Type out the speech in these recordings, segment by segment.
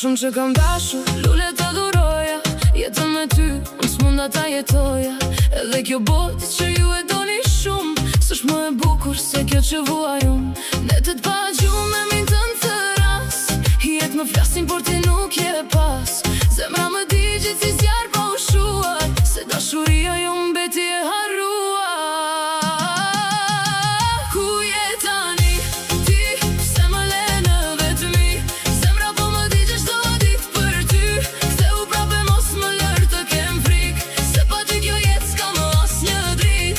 shumë që kam dashur, lule të dhuroja. Jetën me ty, unë s'munda ta jetoja. Edhe kjo botë që ju e doni shumë, s'është më e bukur se kjo që vuaj unë. Netet pa gjumë me min të në të ras, jetë më flasin por ti nuk je pas. Zemra më di gjithë si zjarë pa ushuar, se dashuria jo mbeti e harruar. Ku je tani ti, se më le në vetëmi. Zemra po më di që shto ditë për ty. Ktheu prape mos më lër të kem frik, se pa ty kjo jetë s'ka më as një drit.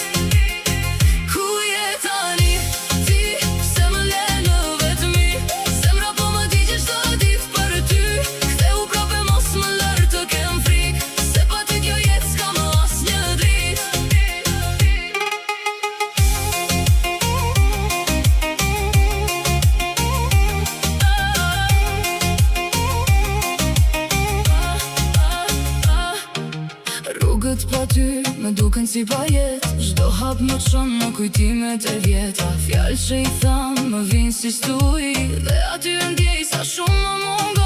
Ku je tani ti, se më le në vetëmi. Zemra po më di që shto ditë për ty. Ktheu prape mos më lër të kem frik, se pa ty kjo jetë s'ka më as një drit. Rrugët pa ty me duken si pa jetë, çdo hap më çon në kujtimet e vjeta. Fjalë që i tham më vinë si stuj, dhe aty e ndjej sa shumë më mungo.